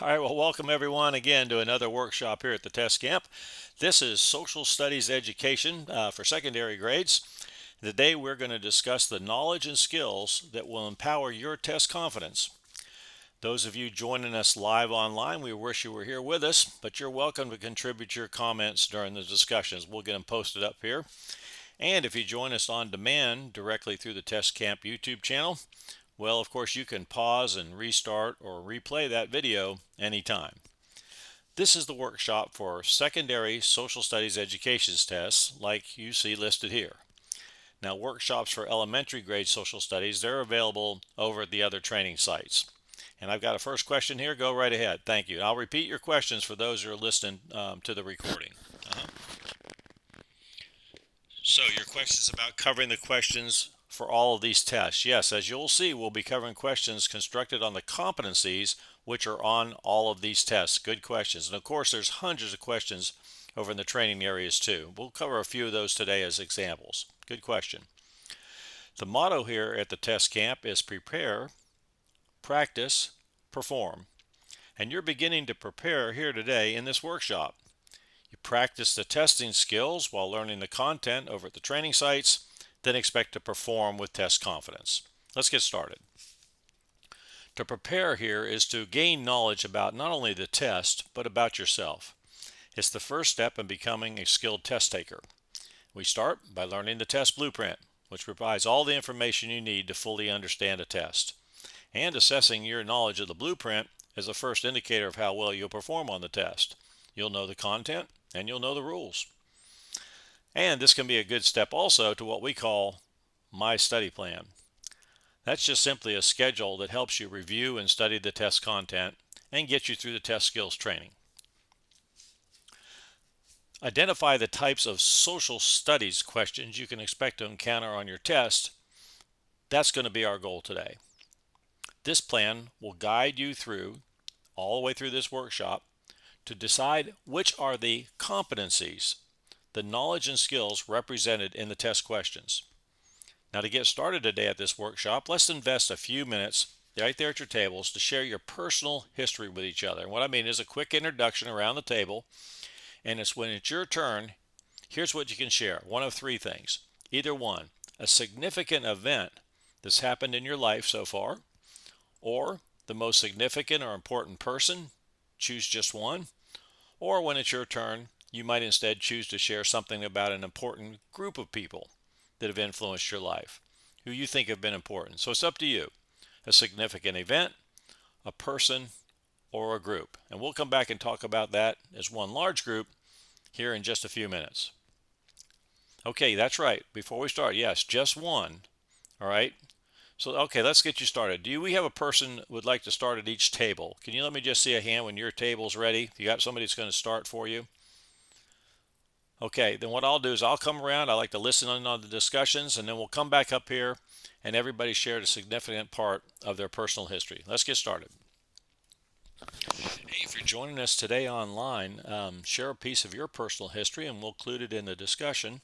All right, well, welcome everyone again to another workshop here at the Test Camp. This is Social Studies Education for secondary grades. Today we're going to discuss the knowledge and skills that will empower your test confidence. Those of you joining us live online, we wish you were here with us, but you're welcome to contribute your comments during the discussions. We'll get them posted up here. And if you join us on demand directly through the Test Camp YouTube channel, well, of course, you can pause and restart or replay that video anytime. This is the workshop for secondary social studies education tests like you see listed here. Now, workshops for elementary grade social studies, they're available over at the other training sites. And I've got a first question here. Go right ahead. Thank you. I'll repeat your questions for those who are listening to the recording. So your question's about covering the questions for all of these tests. Yes, as you'll see, we'll be covering questions constructed on the competencies which are on all of these tests. Good questions. And of course, there's hundreds of questions over in the training areas too. We'll cover a few of those today as examples. Good question. The motto here at the Test Camp is prepare, practice, perform. And you're beginning to prepare here today in this workshop. You practice the testing skills while learning the content over at the training sites, then expect to perform with test confidence. Let's get started. To prepare here is to gain knowledge about not only the test, but about yourself. It's the first step in becoming a skilled test taker. We start by learning the test blueprint, which provides all the information you need to fully understand a test. And assessing your knowledge of the blueprint is the first indicator of how well you'll perform on the test. You'll know the content and you'll know the rules. And this can be a good step also to what we call My Study Plan. That's just simply a schedule that helps you review and study the test content and get you through the test skills training. Identify the types of social studies questions you can expect to encounter on your test. That's going to be our goal today. This plan will guide you through, all the way through this workshop, to decide which are the competencies, the knowledge and skills represented in the test questions. Now, to get started today at this workshop, let's invest a few minutes right there at your tables to share your personal history with each other. And what I mean is a quick introduction around the table, and it's when it's your turn, here's what you can share. One of three things. Either one, a significant event that's happened in your life so far, or the most significant or important person, choose just one, or when it's your turn, you might instead choose to share something about an important group of people that have influenced your life, who you think have been important. So it's up to you. A significant event, a person, or a group. And we'll come back and talk about that as one large group here in just a few minutes. Okay, that's right. Before we start, yes, just one. All right. So, okay, let's get you started. Do we have a person who would like to start at each table? Can you let me just see a hand when your table's ready? You got somebody that's going to start for you? Okay, then what I'll do is I'll come around. I like to listen in on the discussions, and then we'll come back up here and everybody shared a significant part of their personal history. Let's get started. Hey, if you're joining us today online, share a piece of your personal history and we'll include it in the discussion.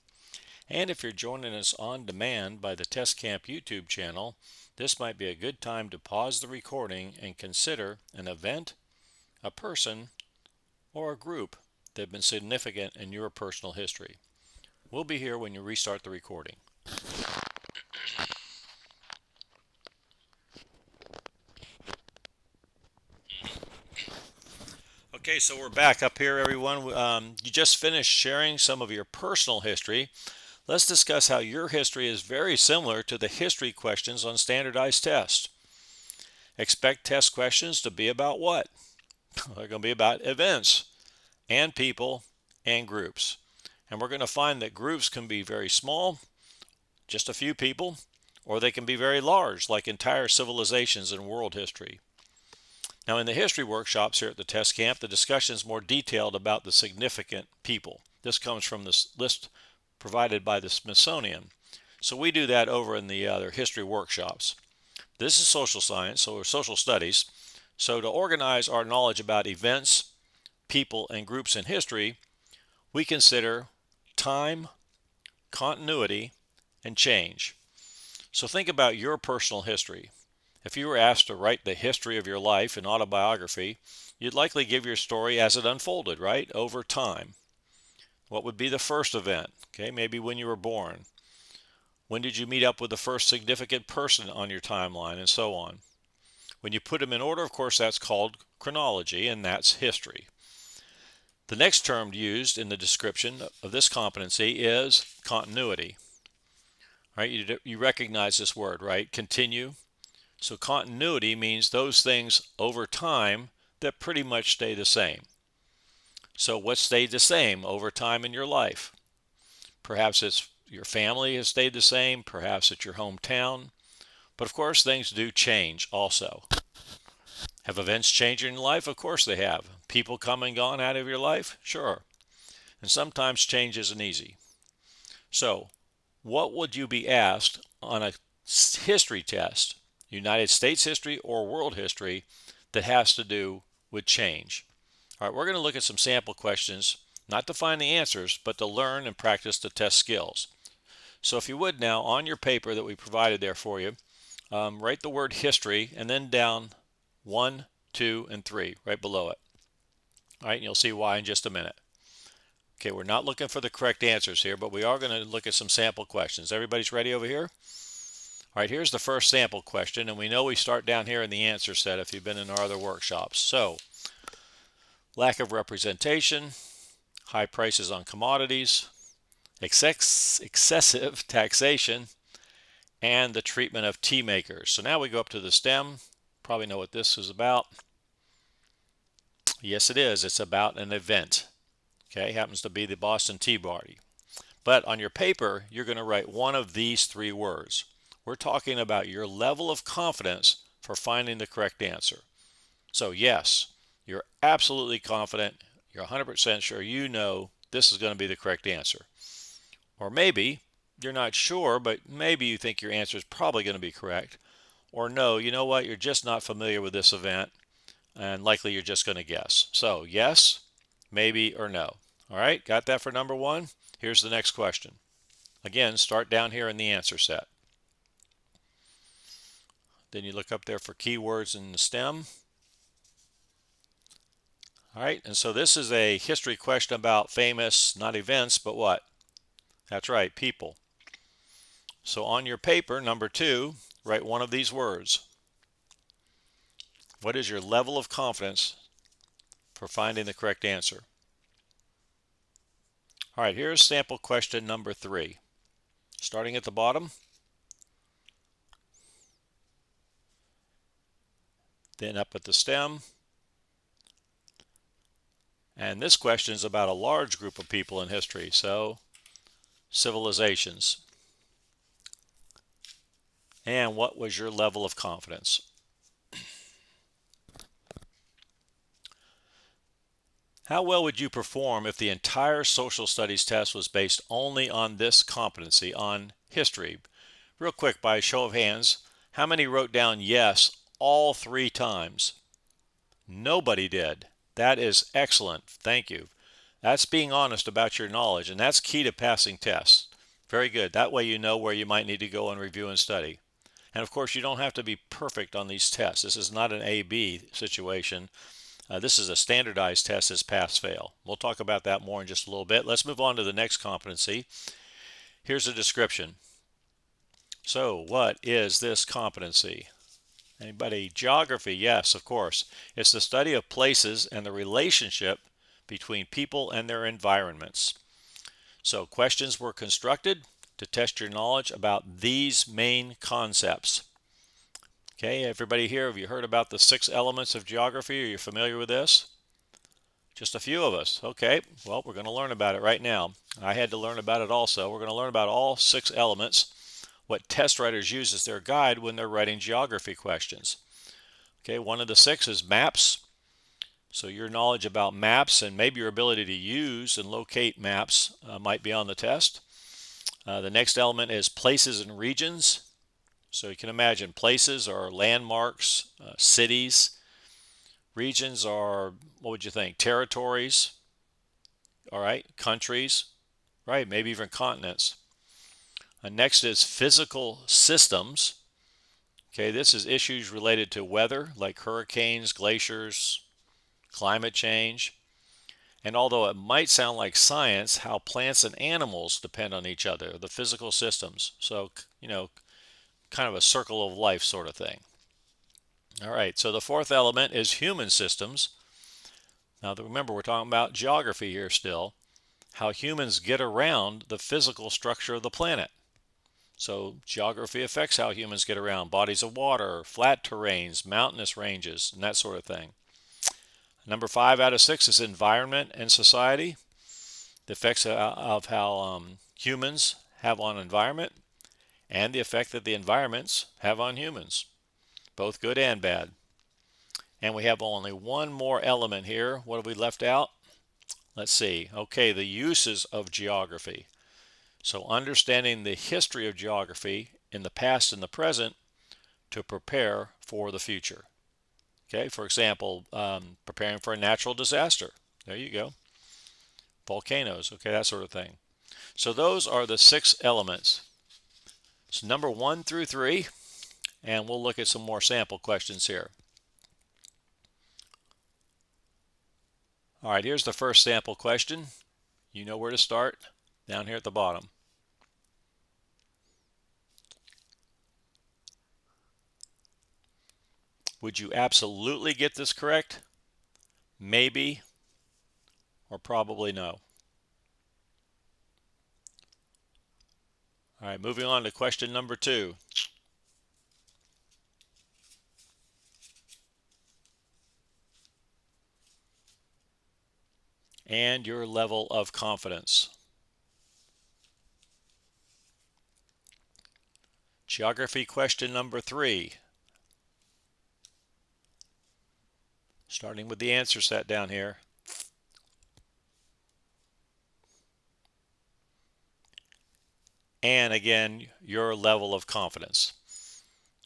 And if you're joining us on demand by the Test Camp YouTube channel, this might be a good time to pause the recording and consider an event, a person, or a group that have been significant in your personal history. We'll be here when you restart the recording. Okay, so we're back up here, everyone. You just finished sharing some of your personal history. Let's discuss how your history is very similar to the history questions on standardized tests. Expect test questions to be about what? They're going to be about events and people and groups. And we're going to find that groups can be very small, just a few people, or they can be very large, like entire civilizations in world history. Now, in the history workshops here at the Test Camp, the discussion is more detailed about the significant people. This comes from this list provided by the Smithsonian. So we do that over in the other history workshops. This is social science, or social studies. So to organize our knowledge about events, people, and groups in history, we consider time, continuity, and change. So think about your personal history. If you were asked to write the history of your life in autobiography, you'd likely give your story as it unfolded, right? Over time. What would be the first event? Okay, maybe when you were born. When did you meet up with the first significant person on your timeline, and so on. When you put them in order, of course, that's called chronology, and that's history. The next term used in the description of this competency is continuity. Right? You recognize this word, right? Continue. So continuity means those things over time that pretty much stay the same. So what stayed the same over time in your life? Perhaps it's your family has stayed the same, perhaps it's your hometown, but of course things do change also. Have events changed in your life? Of course they have. People come and gone out of your life? Sure. And sometimes change isn't easy. So, what would you be asked on a history test, United States history or world history, that has to do with change? All right, we're going to look at some sample questions, not to find the answers, but to learn and practice the test skills. So if you would now, on your paper that we provided there for you, write the word history and then down 1, 2, and 3 right below it. All right, and you'll see why in just a minute. Okay, we're not looking for the correct answers here, but we are going to look at some sample questions. Everybody's ready over here? All right, here's the first sample question, and we know we start down here in the answer set if you've been in our other workshops. So, lack of representation, high prices on commodities, excessive taxation, and the treatment of tea makers. So now we go up to the STEM. Probably know what this is about. Yes, it is. It's about an event. Okay, happens to be the Boston Tea Party. But on your paper, you're going to write one of these 3 words. We're talking about your level of confidence for finding the correct answer. So yes, you're absolutely confident. You're 100% sure you know this is going to be the correct answer. Or maybe you're not sure, but maybe you think your answer is probably going to be correct. Or no, you know what, you're just not familiar with this event, and likely you're just going to guess. So yes, maybe, or no. All right, got that for number 1? Here's the next question. Again, start down here in the answer set. Then you look up there for keywords in the STEM. All right, and so this is a history question about famous, not events, but what? That's right, people. So on your paper, number 2, write one of these words. What is your level of confidence for finding the correct answer? All right, here's sample question number 3. Starting at the bottom, then up at the STEM. And this question is about a large group of people in history, so civilizations. And what was your level of confidence? How well would you perform if the entire social studies test was based only on this competency, on history? Real quick, by a show of hands, how many wrote down yes all 3 times? Nobody did. That is excellent. Thank you. That's being honest about your knowledge, and that's key to passing tests. Very good. That way you know where you might need to go and review and study. And of course, you don't have to be perfect on these tests. This is not an A-B situation. This is a standardized test as pass-fail. We'll talk about that more in just a little bit. Let's move on to the next competency. Here's a description. So what is this competency? Anybody? Geography, yes, of course. It's the study of places and the relationship between people and their environments. So questions were constructed to test your knowledge about these main concepts. Okay, everybody here, have you heard about the 6 elements of geography? Are you familiar with this? Just a few of us. Okay, well, we're going to learn about it right now. I had to learn about it also. We're going to learn about all 6 elements, what test writers use as their guide when they're writing geography questions. Okay, one of the 6 is maps. So your knowledge about maps and maybe your ability to use and locate maps might be on the test. The next element is places and regions. So you can imagine places are landmarks, cities. Regions are, what would you think, territories? All right, countries, right, maybe even continents. Next is physical systems. Okay, this is issues related to weather like hurricanes, glaciers, climate change. And although it might sound like science, how plants and animals depend on each other, the physical systems. So, kind of a circle of life sort of thing. All right, so the fourth element is human systems. Now, remember, we're talking about geography here still, how humans get around the physical structure of the planet. So geography affects how humans get around, bodies of water, flat terrains, mountainous ranges, and that sort of thing. Number 5 out of 6 is environment and society, the effects of how humans have on environment and the effect that the environments have on humans, both good and bad. And we have only one more element here. What have we left out? Let's see. Okay, the uses of geography. So understanding the history of geography in the past and the present to prepare for the future. Okay, for example, preparing for a natural disaster. There you go. Volcanoes, okay, that sort of thing. So those are the 6 elements. So number 1 through 3, and we'll look at some more sample questions here. All right, here's the first sample question. You know where to start, down here at the bottom. Would you absolutely get this correct? Maybe, or probably no. All right, moving on to question number 2. And your level of confidence. Geography question number 3. Starting with the answer set down here. And again, your level of confidence.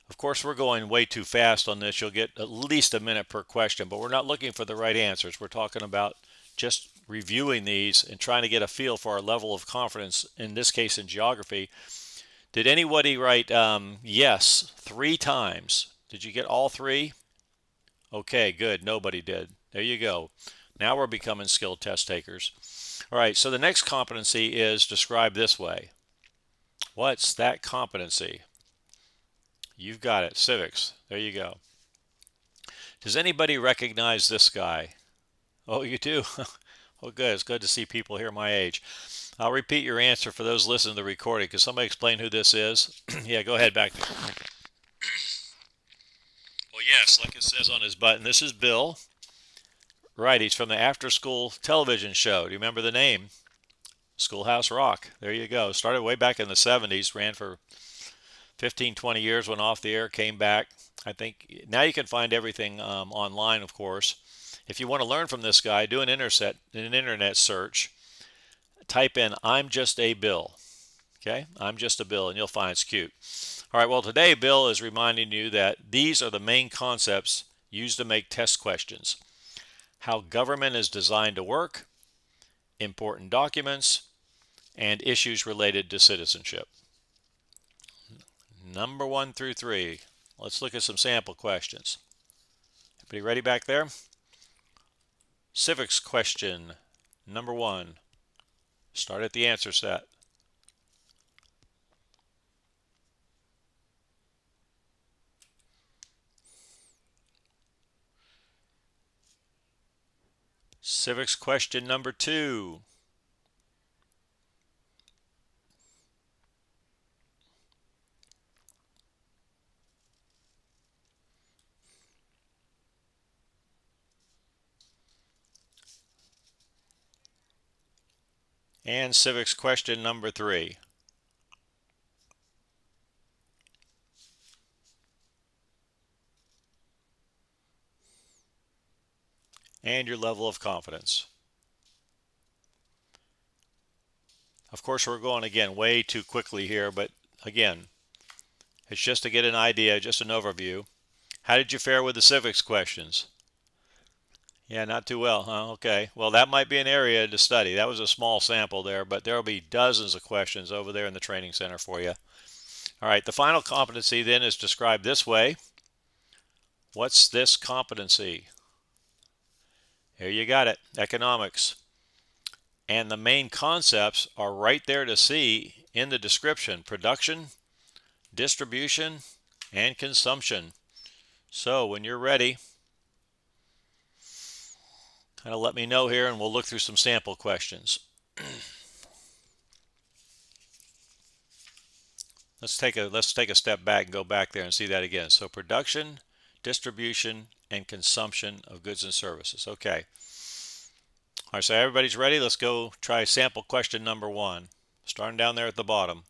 Of course, we're going way too fast on this. You'll get at least a minute per question, but we're not looking for the right answers. We're talking about just reviewing these and trying to get a feel for our level of confidence, in this case in geography. Did anybody write yes 3 times? Did you get all 3? Okay, good. Nobody did. There you go. Now we're becoming skilled test takers. All right, so the next competency is described this way. What's that competency? You've got it. Civics. There you go. Does anybody recognize this guy? Oh, you do? Oh, good. It's good to see people here my age. I'll repeat your answer for those listening to the recording. Can somebody explain who this is? Yeah, go ahead back there. Well, yes, like it says on his button, this is Bill. Right, he's from the after-school television show. Do you remember the name? Schoolhouse Rock. There you go. Started way back in the 70s, ran for 15, 20 years, went off the air, came back. I think now you can find everything online, of course. If you want to learn from this guy, do an internet search. Type in, I'm just a Bill. Okay, I'm just a Bill, and you'll find it's cute. All right, well, today Bill is reminding you that these are the main concepts used to make test questions. How government is designed to work, important documents, and issues related to citizenship. Number 1 through 3. Let's look at some sample questions. Everybody ready back there? Civics question number 1. Start at the answer set. Civics question number 2. And civics question number 3. And your level of confidence. Of course, we're going again way too quickly here, but again, it's just to get an idea, just an overview. How did you fare with the civics questions? Yeah, not too well, huh? Okay. Well, that might be an area to study. That was a small sample there, but there will be dozens of questions over there in the training center for you. All right, the final competency then is described this way. What's this competency? Here you got it, economics. And the main concepts are right there to see in the description: production, distribution, and consumption. So when you're ready, kind of let me know here and we'll look through some sample questions. Let's take a step back and go back there and see that again. So production, distribution, and consumption of goods and services. Okay. All right, so everybody's ready. Let's go try sample question number 1. Starting down there at the bottom.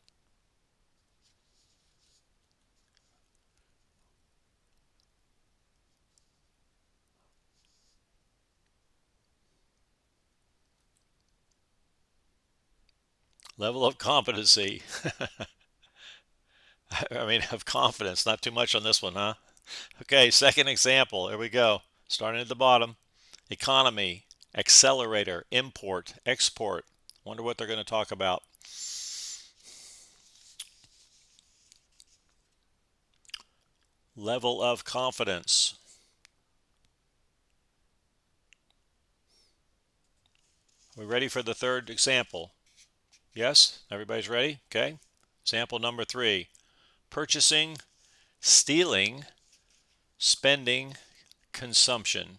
Level of competency. I mean, of confidence. Not too much on this one, huh? Okay, second example. Here we go. Starting at the bottom. Economy, accelerator, import, export. Wonder what they're going to talk about. Level of confidence. Are we ready for the third example? Yes? Everybody's ready? Okay. Sample number 3. Purchasing, stealing, spending, consumption.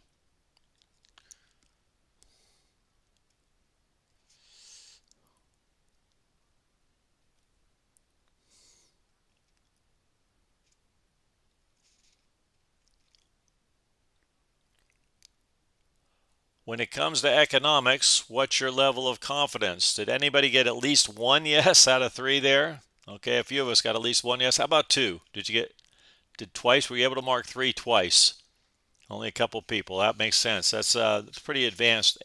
When it comes to economics, what's your level of confidence? Did anybody get at least 1 yes out of 3 there? Okay, a few of us got at least 1 yes. How about 2? Did twice? Were you able to mark 3 twice? Only a couple people. That makes sense. That's pretty advanced.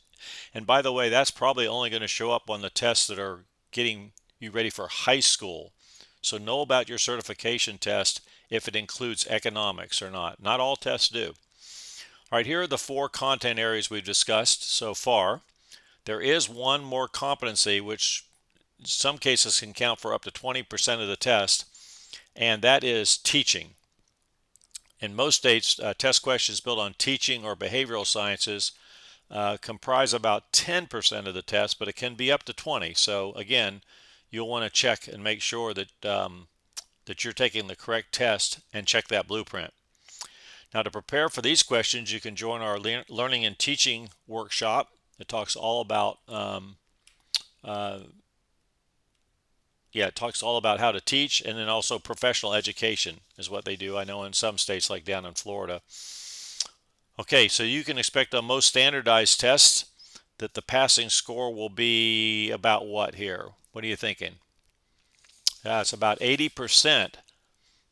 And by the way, that's probably only going to show up on the tests that are getting you ready for high school. So know about your certification test if it includes economics or not. Not all tests do. All right, here are the 4 content areas we've discussed so far. There is one more competency which in some cases can count for up to 20% of the test, and that is teaching. In most states, test questions built on teaching or behavioral sciences comprise about 10% of the test, but it can be up to 20. So again, you'll want to check and make sure that that you're taking the correct test and check that blueprint. Now, to prepare for these questions, you can join our learning and teaching workshop. It talks all about it talks all about how to teach, and then also professional education is what they do. I know in some states, like down in Florida. Okay, so you can expect on most standardized tests that the passing score will be about what here? What are you thinking? It's about 80%.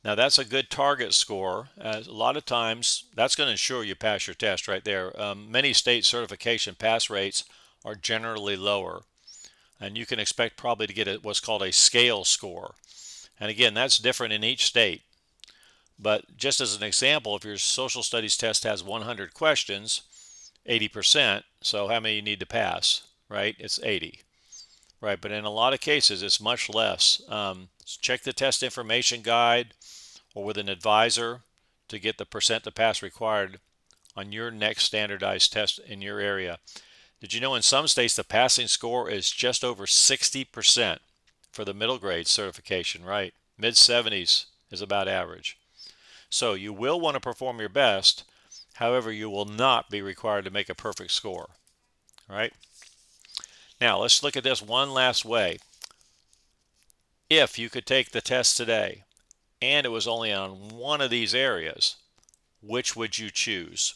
Now that's a good target score. A lot of times that's going to ensure you pass your test right there. Many state certification pass rates are generally lower, and you can expect probably to get what's called a scale score. And again, that's different in each state. But just as an example, if your social studies test has 100 questions, 80%, so how many you need to pass, right? It's 80. Right, but in a lot of cases, it's much less. Check the test information guide or with an advisor to get the percent to pass required on your next standardized test in your area. Did you know in some states the passing score is just over 60% for the middle grade certification, right? Mid-70s is about average. So you will want to perform your best. However, you will not be required to make a perfect score. All right? Now, let's look at this one last way. If you could take the test today and it was only on one of these areas, which would you choose?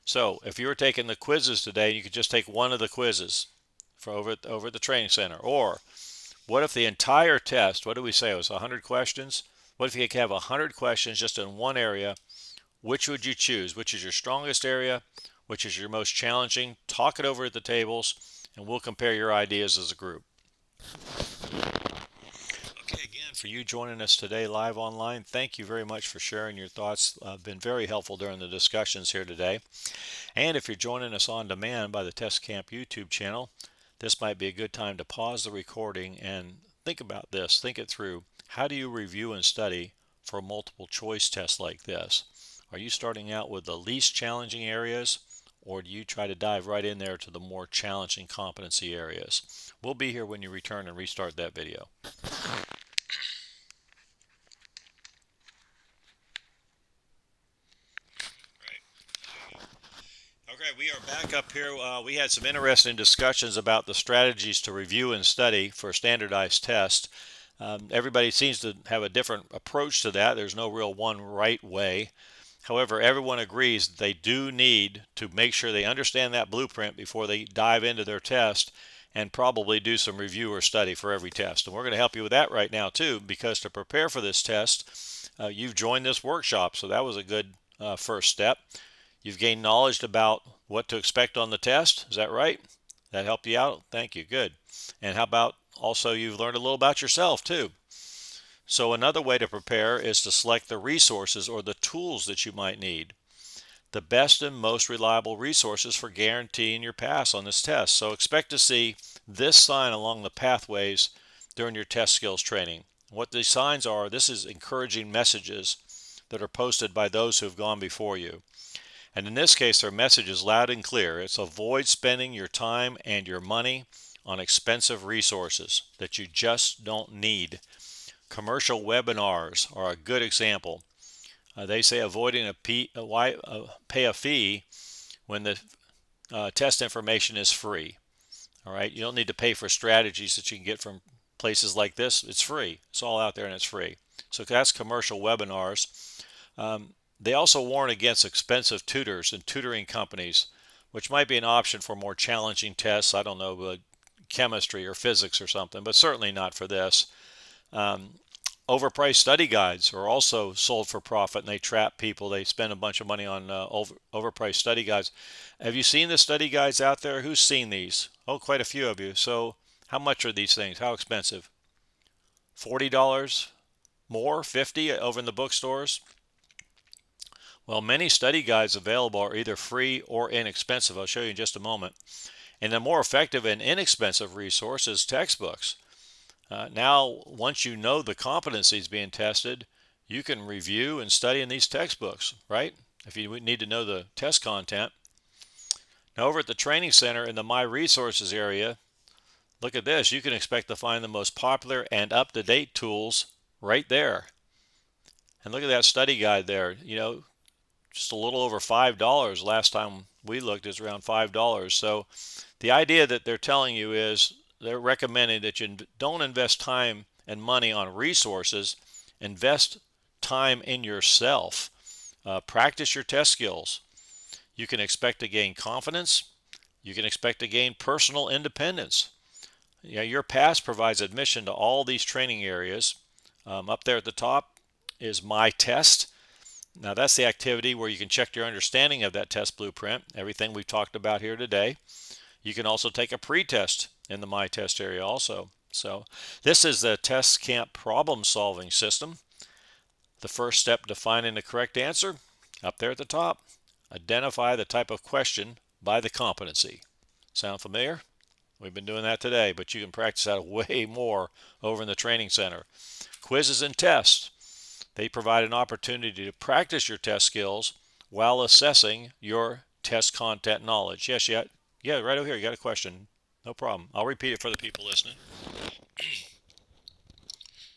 So if you were taking the quizzes today, you could just take one of the quizzes for over at the training center. Or what if the entire test, what did we say, it was 100 questions? What if you could have 100 questions just in one area? Which would you choose? Which is your strongest area? Which is your most challenging? Talk it over at the tables, and we'll compare your ideas as a group. Okay, again, for you joining us today live online, thank you very much for sharing your thoughts. Been very helpful during the discussions here today. And if you're joining us on demand by the Test Camp YouTube channel, this might be a good time to pause the recording and think about this, think it through. How do you review and study for a multiple choice test like this? Are you starting out with the least challenging areas, or do you try to dive right in there to the more challenging competency areas? We'll be here when you return and restart that video. Okay, we are back up here. We had some interesting discussions about the strategies to review and study for a standardized test. Everybody seems to have a different approach to that. There's no real one right way. However, everyone agrees that they do need to make sure they understand that blueprint before they dive into their test, and probably do some review or study for every test. And we're going to help you with that right now too, because to prepare for this test, you've joined this workshop, so that was a good first step. You've gained knowledge about what to expect on the test. Is that right? That helped you out? Thank you. Good. And how about also you've learned a little about yourself too? So another way to prepare is to select the resources or the tools that you might need. The best and most reliable resources for guaranteeing your pass on this test. So expect to see this sign along the pathways during your test skills training. What these signs are, this is encouraging messages that are posted by those who have gone before you. And in this case, their message is loud and clear. It's avoid spending your time and your money on expensive resources that you just don't need. Commercial webinars are a good example. They say avoiding pay a fee when the test information is free. All right, you don't need to pay for strategies that you can get from places like this. It's free. It's all out there and it's free. So that's commercial webinars. They also warn against expensive tutors and tutoring companies, which might be an option for more challenging tests. I don't know, chemistry or physics or something, but certainly not for this. Overpriced study guides are also sold for profit, and they trap people. They spend a bunch of money on overpriced study guides. Have you seen the study guides out there? Who's seen these? Oh, quite a few of you. So how much are these things? How expensive? $40 more? 50 over in the bookstores? Well, many study guides available are either free or inexpensive. I'll show you in just a moment. And the more effective and inexpensive resource is textbooks. Now, once you know the competencies being tested, you can review and study in these textbooks, right? If you need to know the test content. Now, over at the Training Center in the My Resources area, look at this. You can expect to find the most popular and up-to-date tools right there. And look at that study guide there. You know, just a little over $5. Last time we looked, is around $5. So the idea that they're telling you is they're recommending that you don't invest time and money on resources. Invest time in yourself. Practice your test skills. You can expect to gain confidence. You can expect to gain personal independence. Yeah, your pass provides admission to all these training areas. Up there at the top is My Test. Now that's the activity where you can check your understanding of that test blueprint, everything we've talked about here today. You can also take a pre-test in the My Test area also. So this is the Test Camp problem solving system. The first step, defining the correct answer, up there at the top. Identify the type of question by the competency. Sound familiar? We've been doing that today, but you can practice that way more over in the Training Center. Quizzes and tests. They provide an opportunity to practice your test skills while assessing your test content knowledge. Yes, yeah, right over here. You got a question. No problem. I'll repeat it for the people listening.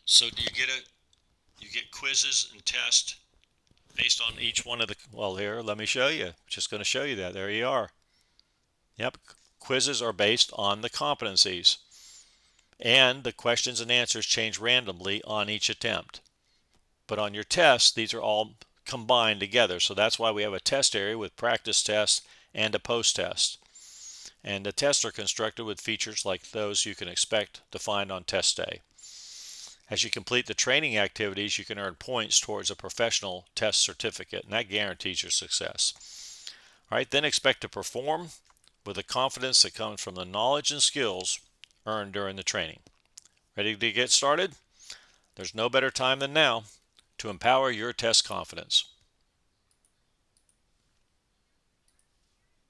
So do you get quizzes and tests based on each one of the, well, here, let me show you. Just going to show you that. There you are. Yep. Quizzes are based on the competencies. And the questions and answers change randomly on each attempt. But on your tests, these are all combined together. So that's why we have a test area with practice tests and a post-test. And the tests are constructed with features like those you can expect to find on test day. As you complete the training activities, you can earn points towards a professional test certificate, and that guarantees your success. All right, then expect to perform with the confidence that comes from the knowledge and skills earned during the training. Ready to get started? There's no better time than now to empower your test confidence.